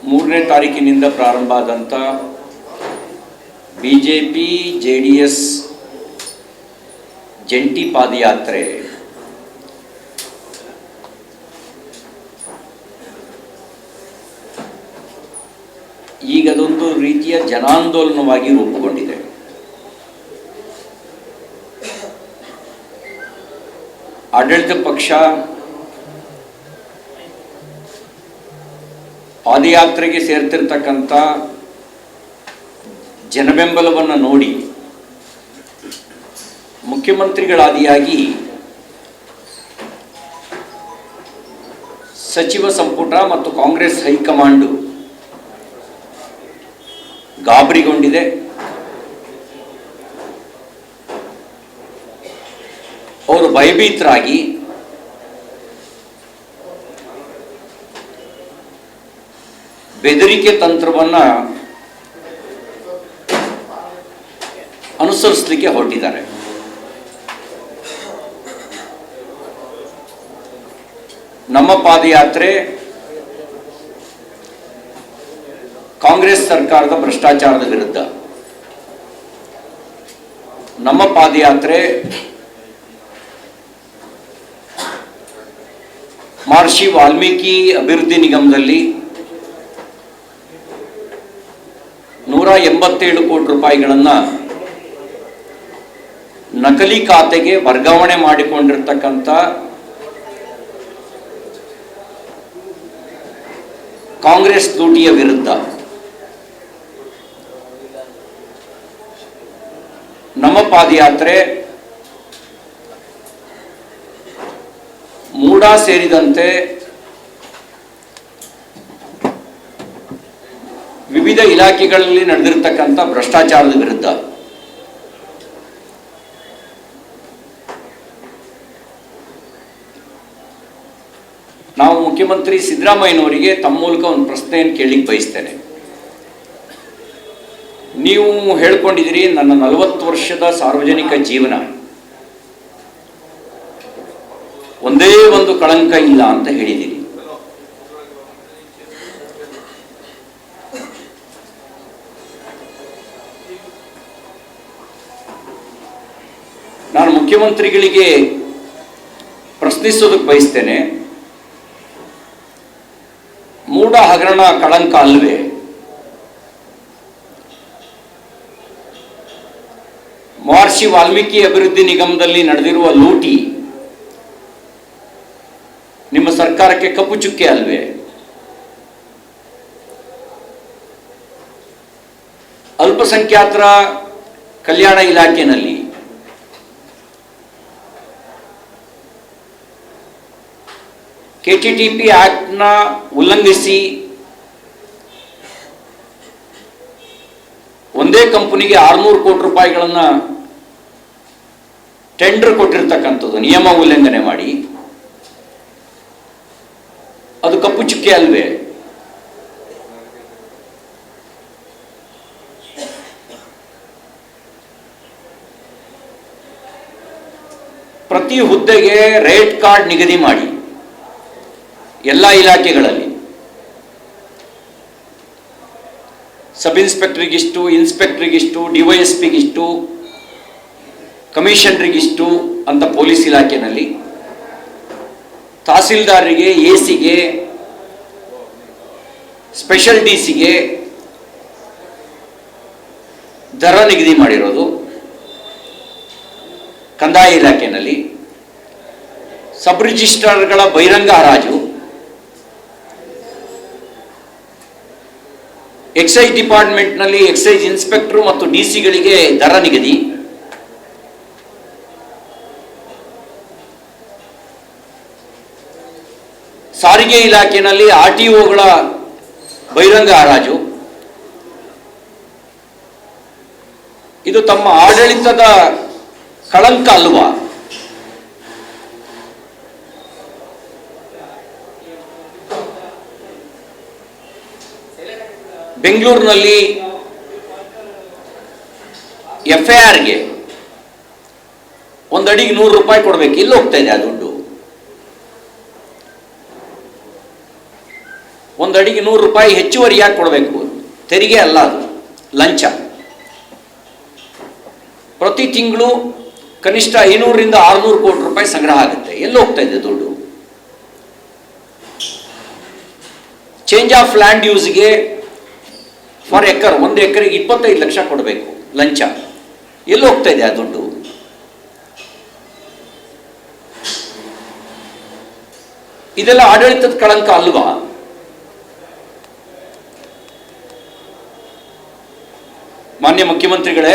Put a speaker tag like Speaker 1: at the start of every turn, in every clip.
Speaker 1: 3ನೇ ತಾರೀಕಿನಿಂದ ಪ್ರಾರಂಭ ಆದಂಥ ಬಿಜೆಪಿ JDS ಜಂಟಿ ಪಾದಯಾತ್ರೆ ಈಗ ಅದೊಂದು ರೀತಿಯ ಜನಾಂದೋಲನವಾಗಿ ರೂಪುಗೊಂಡಿದೆ. ಆಡಳಿತ ಪಕ್ಷ ಪಾದಯಾತ್ರೆಗೆ ಸೇರ್ತಿರ್ತಕ್ಕಂಥ ಜನಬೆಂಬಲವನ್ನು ನೋಡಿ ಮುಖ್ಯಮಂತ್ರಿಗಳಾದಿಯಾಗಿ ಸಚಿವ ಸಂಪುಟ ಮತ್ತು ಕಾಂಗ್ರೆಸ್ ಹೈಕಮಾಂಡ್ ಗಾಬರಿಗೊಂಡಿದೆ. ಅವರು ಭಯಭೀತರಾಗಿ ಬೆದರಿಕೆ ತಂತ್ರವನ್ನು ಅನುಸರಿಸಲಿಕ್ಕೆ ಹೊರಟಿದ್ದಾರೆ. ನಮ್ಮ ಪಾದಯಾತ್ರೆ ಕಾಂಗ್ರೆಸ್ ಸರ್ಕಾರದ ಭ್ರಷ್ಟಾಚಾರದ ವಿರುದ್ಧ, ನಮ್ಮ ಪಾದಯಾತ್ರೆ ಮಹರ್ಷಿ ವಾಲ್ಮೀಕಿ ಅಭಿವೃದ್ಧಿ ನಿಗಮದಲ್ಲಿ 187 ಕೋಟಿ ರೂಪಾಯಿಗಳನ್ನು ನಕಲಿ ಖಾತೆಗೆ ವರ್ಗಾವಣೆ ಮಾಡಿಕೊಂಡಿರ್ತಕ್ಕಂಥ ಕಾಂಗ್ರೆಸ್ ಲೂಟಿಯ ವಿರುದ್ಧ ನಮ್ಮ ಪಾದಯಾತ್ರೆ ಮೂಡಾ ಸೇರಿದಂತೆ ವಿವಿಧ ಇಲಾಖೆಗಳಲ್ಲಿ ನಡೆದಿರತಕ್ಕಂಥ ಭ್ರಷ್ಟಾಚಾರದ ವಿರುದ್ಧ ನಾವು ಮುಖ್ಯಮಂತ್ರಿ ಸಿದ್ದರಾಮಯ್ಯನವರಿಗೆ ತಮ್ಮ ಮೂಲಕ ಒಂದು ಪ್ರಶ್ನೆಯನ್ನು ಕೇಳಲಿಕ್ಕೆ ಬಯಸ್ತೇನೆ. ನೀವು ಹೇಳ್ಕೊಂಡಿದ್ದೀರಿ ನನ್ನ 40 ವರ್ಷದ ಸಾರ್ವಜನಿಕ ಜೀವನ ಒಂದೇ ಒಂದು ಕಳಂಕ ಇಲ್ಲ ಅಂತ ಹೇಳಿದ್ದೀರಿ. ನಾನು ಮುಖ್ಯಮಂತ್ರಿಗಳಿಗೆ ಪ್ರಶ್ನಿಸೋದಕ್ಕೆ ಬಯಸ್ತೇನೆ, ಮೂಡಾ ಹಗರಣ ಕಳಂಕ ಅಲ್ವೇ? ಮಹರ್ಷಿ ವಾಲ್ಮೀಕಿ ಅಭಿವೃದ್ಧಿ ನಿಗಮದಲ್ಲಿ ನಡೆದಿರುವ ಲೂಟಿ ನಿಮ್ಮ ಸರ್ಕಾರಕ್ಕೆ ಕಪ್ಪು ಚುಕ್ಕೆ ಅಲ್ವೇ? ಅಲ್ಪಸಂಖ್ಯಾತರ ಕಲ್ಯಾಣ ಇಲಾಖೆಯಲ್ಲಿ KTTP ಆಕ್ಟ್ನ ಉಲ್ಲಂಘಿಸಿ ಒಂದೇ ಕಂಪನಿಗೆ 600 ಕೋಟಿ ರೂಪಾಯಿಗಳನ್ನು ಟೆಂಡರ್ ಕೊಟ್ಟಿರ್ತಕ್ಕಂಥದ್ದು ನಿಯಮ ಉಲ್ಲಂಘನೆ ಮಾಡಿ, ಅದು ಕಪ್ಪು ಚುಕ್ಕೆ ಅಲ್ವೇ? ಪ್ರತಿ ಹುದ್ದೆಗೆ ರೇಟ್ ಕಾರ್ಡ್ ನಿಗದಿ ಮಾಡಿ ಎಲ್ಲ ಇಲಾಖೆಗಳಲ್ಲಿ ಸಬ್ ಇನ್ಸ್ಪೆಕ್ಟರ್ಗಿಷ್ಟು, ಇನ್ಸ್ಪೆಕ್ಟರ್ಗಿಷ್ಟು, DYSPಗಿಷ್ಟು, ಕಮಿಷನರಿಗಿಷ್ಟು ಅಂತ ಪೊಲೀಸ್ ಇಲಾಖೆಯಲ್ಲಿ, ತಹಸೀಲ್ದಾರರಿಗೆ, AC ಗೆ, ಸ್ಪೆಷಲ್ DC ಗೆ ದರ ನಿಗದಿ ಮಾಡಿರೋದು, ಕಂದಾಯ ಇಲಾಖೆಯಲ್ಲಿ ಸಬ್ ರಿಜಿಸ್ಟ್ರಾರ್ಗಳ ಬಹಿರಂಗ ಹರಾಜು, ಎಕ್ಸೈಸ್ ಡಿಪಾರ್ಟ್ಮೆಂಟ್ನಲ್ಲಿ ಎಕ್ಸೈಸ್ ಇನ್ಸ್ಪೆಕ್ಟರ್ ಮತ್ತು DC ಗಳಿಗೆ ದರ ನಿಗದಿ, ಸಾರಿಗೆ ಇಲಾಖೆಯಲ್ಲಿ RTOಗಳ ಬಹಿರಂಗ ಹರಾಜು. ಇದು ತಮ್ಮ ಆಡಳಿತದ ಕಳಂಕ ಅಲ್ವಾ? ಬೆಂಗಳೂರಿನಲ್ಲಿ FIRಗೆ ಒಂದು ಅಡಿಗೆ 100 ರೂಪಾಯಿ ಕೊಡಬೇಕು, ಇಲ್ಲಿ ಹೋಗ್ತಾ ಇದೆ ಆ ದುಡ್ಡು. ಒಂದು ಅಡಿಗೆ 100 ರೂಪಾಯಿ ಹೆಚ್ಚುವರಿಯಾಗಿ ಕೊಡಬೇಕು. ತೆರಿಗೆ ಅಲ್ಲ, ಅದು ಲಂಚ. ಪ್ರತಿ ತಿಂಗಳು ಕನಿಷ್ಠ 500ರಿಂದ 600 ಕೋಟಿ ರೂಪಾಯಿ ಸಂಗ್ರಹ ಆಗುತ್ತೆ. ಎಲ್ಲಿ ಹೋಗ್ತಾ ಇದೆ ದುಡ್ಡು? ಚೇಂಜ್ ಆಫ್ ಲ್ಯಾಂಡ್ ಯೂಸ್ಗೆ ಫಾರ್ ಎಕರ್, 1 ಎಕರೆಗೆ 25 ಲಕ್ಷ ಕೊಡಬೇಕು ಲಂಚ. ಎಲ್ಲಿ ಹೋಗ್ತಾ ಇದೆ ಆ ದುಡ್ಡು? ಇದೆಲ್ಲ ಆಡಳಿತದ ಕಳಂಕ ಅಲ್ವಾ? ಮಾನ್ಯ ಮುಖ್ಯಮಂತ್ರಿಗಳೇ,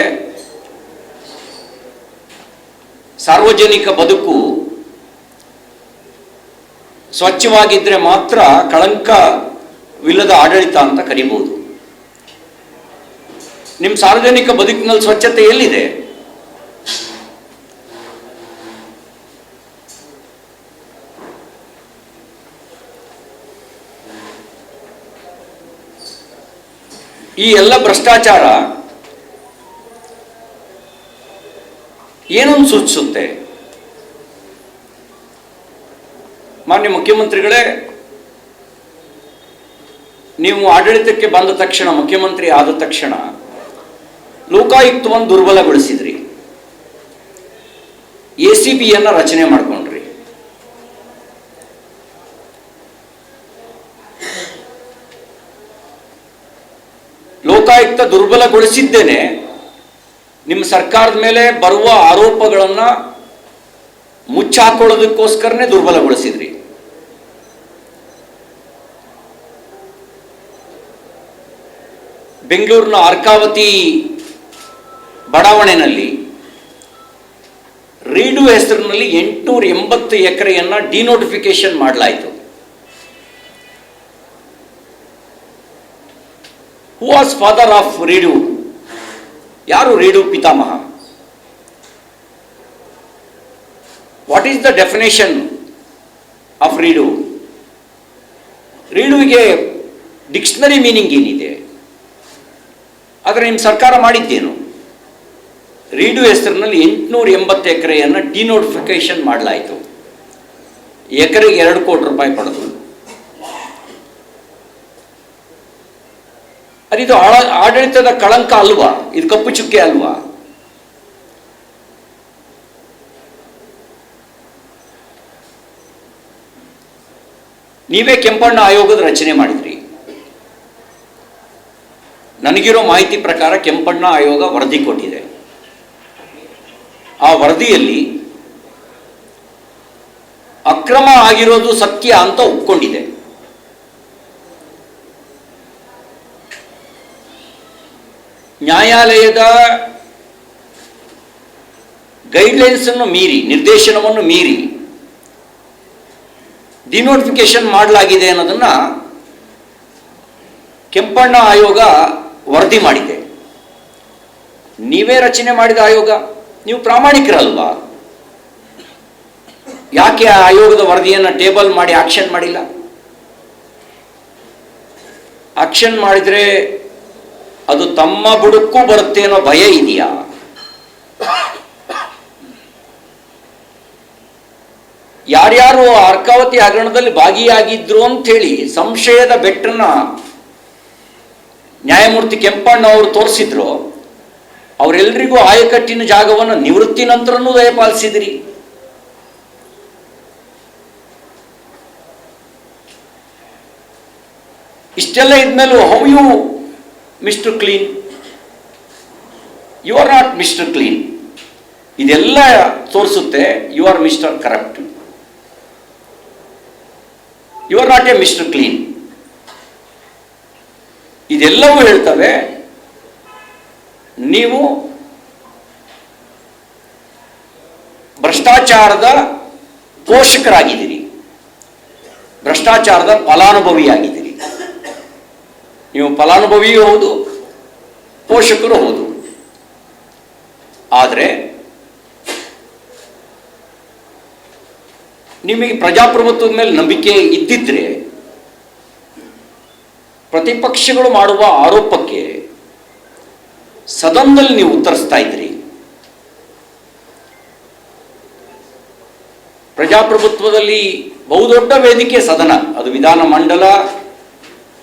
Speaker 1: ಸಾರ್ವಜನಿಕ ಬದುಕು ಸ್ವಚ್ಛವಾಗಿದ್ದರೆ ಮಾತ್ರ ಕಳಂಕವಿಲ್ಲದ ಆಡಳಿತ ಅಂತ ಕರಿಬಹುದು. ನಿಮ್ಮ ಸಾರ್ವಜನಿಕ ಬದುಕಿನಲ್ಲಿ ಸ್ವಚ್ಛತೆ ಎಲ್ಲಿದೆ? ಈ ಎಲ್ಲ ಭ್ರಷ್ಟಾಚಾರ ಏನನ್ನು ಸೂಚಿಸುತ್ತೆ? ಮಾನ್ಯ ಮುಖ್ಯಮಂತ್ರಿಗಳೇ, ನೀವು ಆಡಳಿತಕ್ಕೆ ಬಂದ ತಕ್ಷಣ, ಮುಖ್ಯಮಂತ್ರಿ ಆದ ತಕ್ಷಣ ಲೋಕಾಯುಕ್ತವನ್ನು ದುರ್ಬಲಗೊಳಿಸಿದ್ರಿ. ACBಯನ್ನು ರಚನೆ ಮಾಡಿಕೊಂಡ್ರಿ. ಲೋಕಾಯುಕ್ತ ದುರ್ಬಲಗೊಳಿಸಿದ್ದೇನೆ ನಿಮ್ಮ ಸರ್ಕಾರದ ಮೇಲೆ ಬರುವ ಆರೋಪಗಳನ್ನು ಮುಚ್ಚಾಕೊಳ್ಳೋದಕ್ಕೋಸ್ಕರನೇ ದುರ್ಬಲಗೊಳಿಸಿದ್ರಿ. ಬೆಂಗಳೂರಿನ ಅರ್ಕಾವತಿ ಬಡಾವಣೆಯಲ್ಲಿ ರೀಡು ಹೆಸರಿನಲ್ಲಿ 880 ಎಕರೆಯನ್ನು ಡಿನೋಟಿಫಿಕೇಶನ್ ಮಾಡಲಾಯಿತು. Who was father of redo? ಯಾರು ರೀಡು ಪಿತಾಮಹ? What is the definition of redo? ರೀಡುವಿಗೆ ಡಿಕ್ಷನರಿ ಮೀನಿಂಗ್ ಏನಿದೆ? ಆದರೆ ನಿಮ್ಮ ಸರ್ಕಾರ ಮಾಡಿದ್ದೇನು? ರೀಡು ಹೆಸರಿನಲ್ಲಿ 880 ಎಕರೆಯನ್ನು ಡಿನೋಟಿಫಿಕೇಶನ್ ಮಾಡಲಾಯಿತು. ಎಕರೆಗೆ 2 ಕೋಟಿ ರೂಪಾಯಿ ಪಡೆದು. ಅದಿದು ಆಡಳಿತದ ಕಳಂಕ ಅಲ್ವಾ? ಇದು ಕಪ್ಪು ಚುಕ್ಕೆ ಅಲ್ವಾ? ನೀವೇ ಕೆಂಪಣ್ಣ ಆಯೋಗದ ರಚನೆ ಮಾಡಿದ್ರಿ. ನನಗಿರೋ ಮಾಹಿತಿ ಪ್ರಕಾರ ಕೆಂಪಣ್ಣ ಆಯೋಗ ವರದಿ ಕೊಟ್ಟಿದೆ. ಆ ವರದಿಯಲ್ಲಿ ಅಕ್ರಮ ಆಗಿರೋದು ಸತ್ಯ ಅಂತ ಒಪ್ಕೊಂಡಿದೆ. ನ್ಯಾಯಾಲಯದ ಗೈಡ್ಲೈನ್ಸ್ ಅನ್ನು ಮೀರಿ, ನಿರ್ದೇಶನವನ್ನು ಮೀರಿ ಡಿನೋಟಿಫಿಕೇಶನ್ ಮಾಡಲಾಗಿದೆ ಅನ್ನೋದನ್ನ ಕೆಂಪಣ್ಣ ಆಯೋಗ ವರದಿ ಮಾಡಿದೆ. ನೀವೇ ರಚನೆ ಮಾಡಿದ ಆಯೋಗ, ನೀವು ಪ್ರಾಮಾಣಿಕರಲ್ವಾ? ಯಾಕೆ ಆ ಆಯೋಗದ ವರದಿಯನ್ನು ಟೇಬಲ್ ಮಾಡಿ ಆಕ್ಷನ್ ಮಾಡಿಲ್ಲ? ಆಕ್ಷನ್ ಮಾಡಿದ್ರೆ ಅದು ತಮ್ಮ ಬುಡಕ್ಕೂ ಬರುತ್ತೆ ಅನ್ನೋ ಭಯ ಇದೆಯಾ? ಯಾರ್ಯಾರು ಅರ್ಕಾವತಿ ಹಗರಣದಲ್ಲಿ ಭಾಗಿಯಾಗಿದ್ರು ಅಂತ ಹೇಳಿ ಸಂಶಯದ ಬೆಟ್ಟನ್ನ ನ್ಯಾಯಮೂರ್ತಿ ಕೆಂಪಣ್ಣ ಅವರು ತೋರಿಸಿದ್ರು, ಅವರೆಲ್ಲರಿಗೂ ಆಯಕಟ್ಟಿನ ಜಾಗವನ್ನು ನಿವೃತ್ತಿ ನಂತರನೂ ದಯಪಾಲಿಸಿದ್ರಿ. ಇಷ್ಟೆಲ್ಲ ಇದ್ಮೇಲೂ how you mister clean? You are not mister clean. ಇದೆಲ್ಲ ತೋರಿಸುತ್ತೆ you are mister corrupt. You are not a mister clean. ಇದೆಲ್ಲವೂ ಹೇಳ್ತವೆ ನೀವು ಭ್ರಷ್ಟಾಚಾರದ ಪೋಷಕರಾಗಿದ್ದೀರಿ, ಭ್ರಷ್ಟಾಚಾರದ ಫಲಾನುಭವಿಯಾಗಿದ್ದೀರಿ. ನೀವು ಫಲಾನುಭವಿಯೂ ಹೌದು, ಪೋಷಕರು ಹೌದು. ಆದರೆ ನಿಮಗೆ ಪ್ರಜಾಪ್ರಭುತ್ವದ ಮೇಲೆ ನಂಬಿಕೆ ಇದ್ದಿದ್ರೆ ಪ್ರತಿಪಕ್ಷಗಳು ಮಾಡುವ ಆರೋಪಕ್ಕೆ ಸದನದಲ್ಲಿ ನೀವು ಉತ್ತರಿಸ್ತಾ ಇದ್ರಿ. ಪ್ರಜಾಪ್ರಭುತ್ವದಲ್ಲಿ ಬಹುದೊಡ್ಡ ವೇದಿಕೆ ಸದನ, ಅದು ವಿಧಾನ ಮಂಡಲ,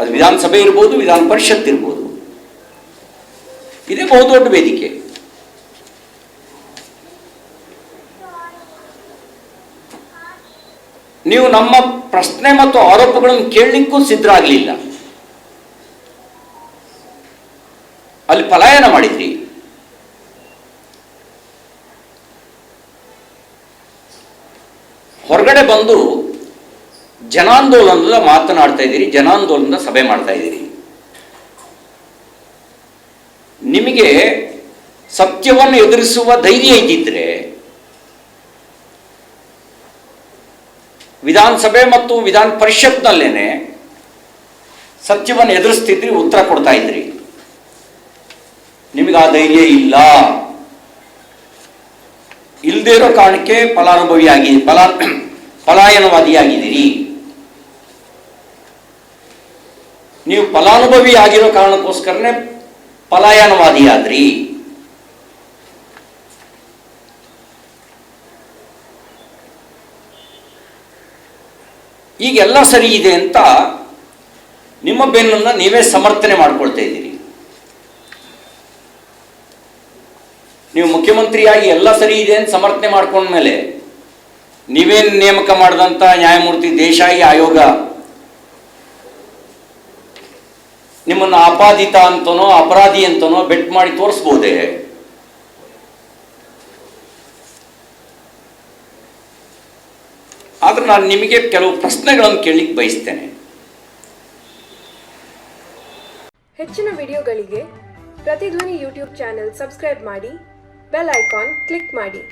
Speaker 1: ಅದು ವಿಧಾನಸಭೆ ಇರ್ಬೋದು, ವಿಧಾನ ಪರಿಷತ್ ಇರ್ಬೋದು. ಇದೇ ಬಹುದೊಡ್ಡ ವೇದಿಕೆ. ನೀವು ನಮ್ಮ ಪ್ರಶ್ನೆ ಮತ್ತು ಆರೋಪಗಳನ್ನು ಕೇಳಲಿಕ್ಕೂ ಸಿದ್ಧರಾಗಲಿಲ್ಲ. ಅಲ್ಲಿ ಪಲಾಯನ ಮಾಡಿದ್ರಿ. ಹೊರಗಡೆ ಬಂದು ಜನಾಂದೋಲನದ ಮಾತನಾಡ್ತಾ ಇದ್ದೀರಿ, ಜನಾಂದೋಲನದ ಸಭೆ ಮಾಡ್ತಾ ಇದ್ದೀರಿ. ನಿಮಗೆ ಸತ್ಯವನ್ನು ಎದುರಿಸುವ ಧೈರ್ಯ ಇದ್ದಿದ್ರೆ ವಿಧಾನಸಭೆ ಮತ್ತು ವಿಧಾನ ಪರಿಷತ್ನಲ್ಲೇನೆ ಸತ್ಯವನ್ನು ಎದುರಿಸ್ತಿದ್ರಿ, ಉತ್ತರ ಕೊಡ್ತಾ ಇದ್ರಿ. ನಿಮಗೆ ಆ ಧೈರ್ಯ ಇಲ್ಲ. ಇಲ್ಲದೇ ಇರೋ ಕಾರಣಕ್ಕೆ ಪಲಾಯನವಾದಿಯಾಗಿದ್ದೀರಿ. ನೀವು ಫಲಾನುಭವಿ ಆಗಿರೋ ಕಾರಣಕ್ಕೋಸ್ಕರನೇ ಪಲಾಯನವಾದಿಯಾದ್ರಿ. ಈಗೆಲ್ಲ ಸರಿ ಇದೆ ಅಂತ ನಿಮ್ಮ ಬೆನ್ನನ್ನು ನೀವೇ ಸಮರ್ಥನೆ ಮಾಡ್ಕೊಳ್ತಾ ಇದ್ದೀರಿ. ನೀವು ಮುಖ್ಯಮಂತ್ರಿಯಾಗಿ ಎಲ್ಲ ಸರಿ ಇದೆ ಅಂತ ಸಮರ್ಥನೆ ಮಾಡ್ಕೊಂಡ್ಮೇಲೆ ನೀವೇನು ನೇಮಕ ಮಾಡಿದಂಥ ನ್ಯಾಯಮೂರ್ತಿ ದೇಸಾಯಿ ಆಯೋಗ ನಿಮ್ಮನ್ನು ಆಪಾದಿತ ಅಂತನೋ ಅಪರಾಧಿ ಅಂತನೋ ಬೆಟ್ ಮಾಡಿ ತೋರಿಸ್ಬೋದೇ? ಆದ್ರೆ ನಾನು ನಿಮಗೆ ಕೆಲವು ಪ್ರಶ್ನೆಗಳನ್ನು ಕೇಳಲಿಕ್ಕೆ ಬಯಸ್ತೇನೆ.
Speaker 2: ಹೆಚ್ಚಿನ ವಿಡಿಯೋಗಳಿಗೆ ಪ್ರತಿಧ್ವನಿ ಯೂಟ್ಯೂಬ್ ಚಾನೆಲ್ ಸಬ್ಸ್ಕ್ರೈಬ್ ಮಾಡಿ, ಬೆಲ್ ಐಕಾನ್ ಕ್ಲಿಕ್ ಮಾಡಿ.